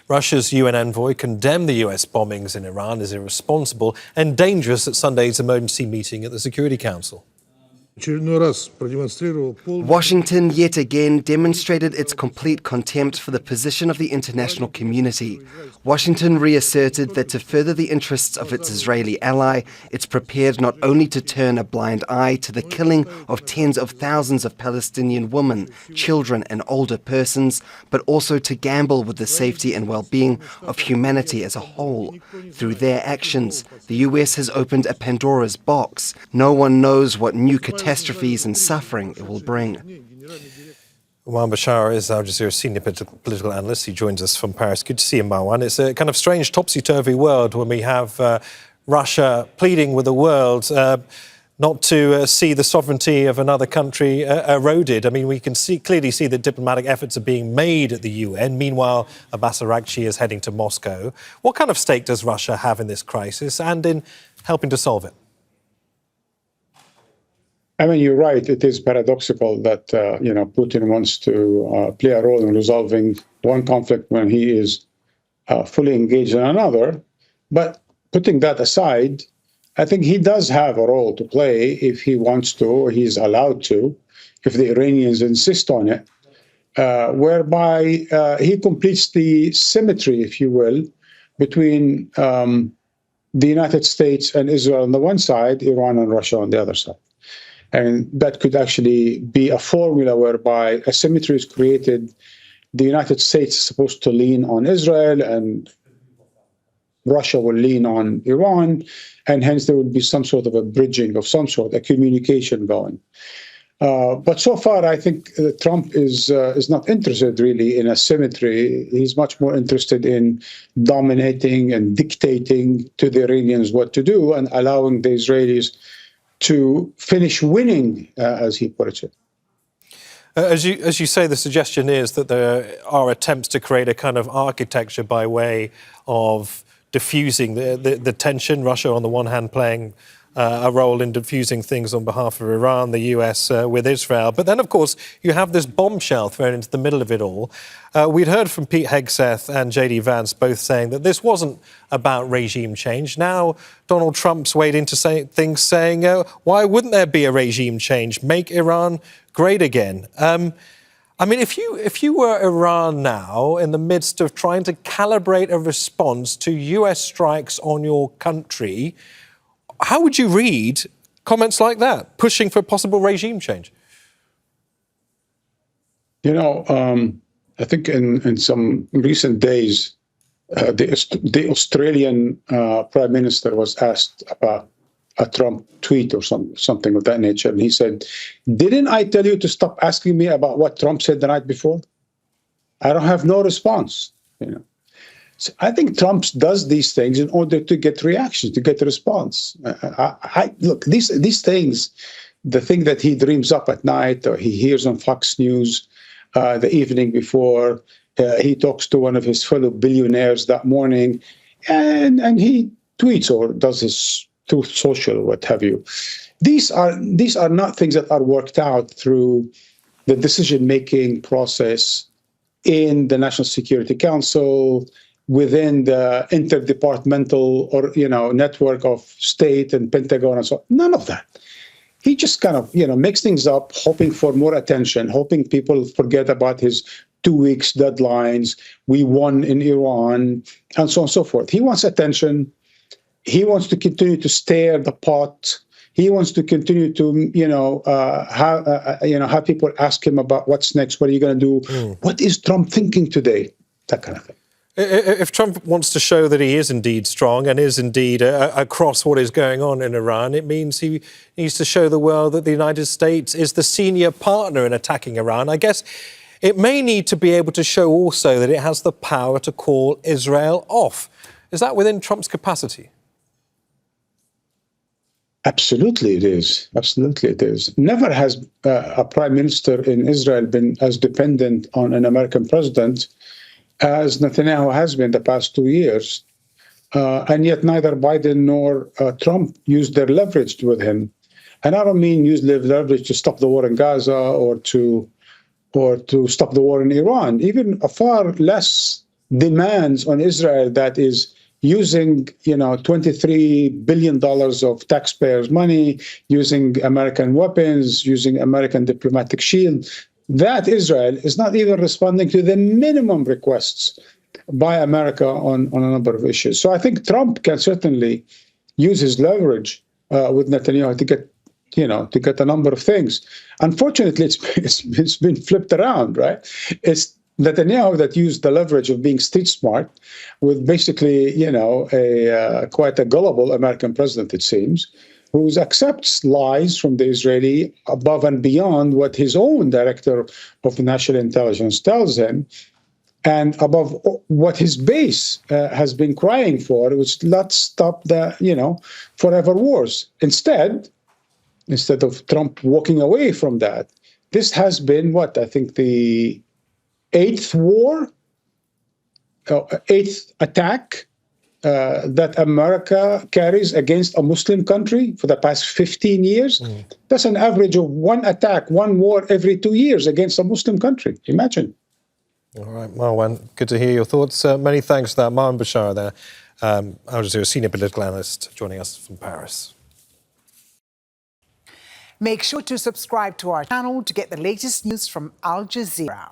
Russia's UN envoy condemned the US bombings in Iran as irresponsible and dangerous at Sunday's emergency meeting at the Security Council. Washington yet again demonstrated its complete contempt for the position of the international community. Washington reasserted that to further the interests of its Israeli ally, it's prepared not only to turn a blind eye to the killing of tens of thousands of Palestinian women, children and older persons, but also to gamble with the safety and well-being of humanity as a whole. Through their actions, the US has opened a Pandora's box. No one knows what new catastrophes and suffering it will bring. Marwan Bishara is Al Jazeera senior political analyst. He joins us from Paris. Good to see you, Marwan. It's a kind of strange topsy-turvy world when we have Russia pleading with the world not to see the sovereignty of another country eroded. I mean, we can clearly see that diplomatic efforts are being made at the UN. Meanwhile, Abbas Araghchi is heading to Moscow. What kind of stake does Russia have in this crisis and in helping to solve it? I mean, you're right. It is paradoxical that, Putin wants to play a role in resolving one conflict when he is fully engaged in another. But putting that aside, I think he does have a role to play if he wants to, or he's allowed to, if the Iranians insist on it, whereby he completes the symmetry, if you will, between the United States and Israel on the one side, Iran and Russia on the other side. And that could actually be a formula whereby asymmetry is created. The United States is supposed to lean on Israel and Russia will lean on Iran. And hence there would be some sort of a bridging of some sort, a communication going. But so far, I think Trump is not interested really in asymmetry. He's much more interested in dominating and dictating to the Iranians what to do and allowing the Israelis to finish winning, as he puts it. As you say, the suggestion is that there are attempts to create a kind of architecture by way of diffusing the tension. Russia, on the one hand, playing a role in diffusing things on behalf of Iran, the US with Israel. But then, of course, you have this bombshell thrown into the middle of it all. We'd heard from Pete Hegseth and J.D. Vance both saying that this wasn't about regime change. Now, Donald Trump's weighed into things saying, why wouldn't there be a regime change? Make Iran great again. I mean, if you were Iran now, in the midst of trying to calibrate a response to US strikes on your country, how would you read comments like that, pushing for possible regime change? I think in some recent days, the Australian Prime Minister was asked about a Trump tweet or something of that nature. And he said, "Didn't I tell you to stop asking me about what Trump said the night before? I don't have no response." So I think Trump does these things in order to get reactions, to get a response. Look, these things, the thing that he dreams up at night or he hears on Fox News the evening before, he talks to one of his fellow billionaires that morning, and he tweets or does his Truth Social, what have you. These are not things that are worked out through the decision-making process in the National Security Council, within the interdepartmental or network of state and Pentagon and so on. None of that. He just kind of makes things up, hoping for more attention, hoping people forget about his 2 weeks deadlines. We won in Iran, and so on and so forth. He wants attention. He wants to continue to stir the pot. He wants to continue to have people ask him about what's next. What are you going to do? What is Trump thinking today? That kind of thing. If Trump wants to show that he is indeed strong and is indeed across what is going on in Iran, it means he needs to show the world that the United States is the senior partner in attacking Iran. I guess it may need to be able to show also that it has the power to call Israel off. Is that within Trump's capacity? Absolutely, it is. Absolutely, it is. Never has a prime minister in Israel been as dependent on an American president as Netanyahu has been the past 2 years. And yet neither Biden nor Trump used their leverage with him. And I don't mean use their leverage to stop the war in Gaza or to stop the war in Iran. Even far less demands on Israel that is using, $23 billion of taxpayers' money, using American weapons, using American diplomatic shield, that Israel is not even responding to the minimum requests by America on a number of issues. So I think Trump can certainly use his leverage with Netanyahu to get a number of things. Unfortunately, it's been flipped around, right? It's Netanyahu that used the leverage of being street smart with basically, quite a gullible American president, it seems, who accepts lies from the Israeli above and beyond what his own director of national intelligence tells him, and above what his base has been crying for, which let's stop the, forever wars. Instead of Trump walking away from that, this has been what I think the eighth attack that America carries against a Muslim country for the past 15 years. That's an average of one war every 2 years against a Muslim country. Imagine. All right, Marwan, good to hear your thoughts. Many thanks for that. Marwan Bishara there, Al Jazeera senior political analyst, joining us from Paris. Make sure to subscribe to our channel to get the latest news from Al Jazeera.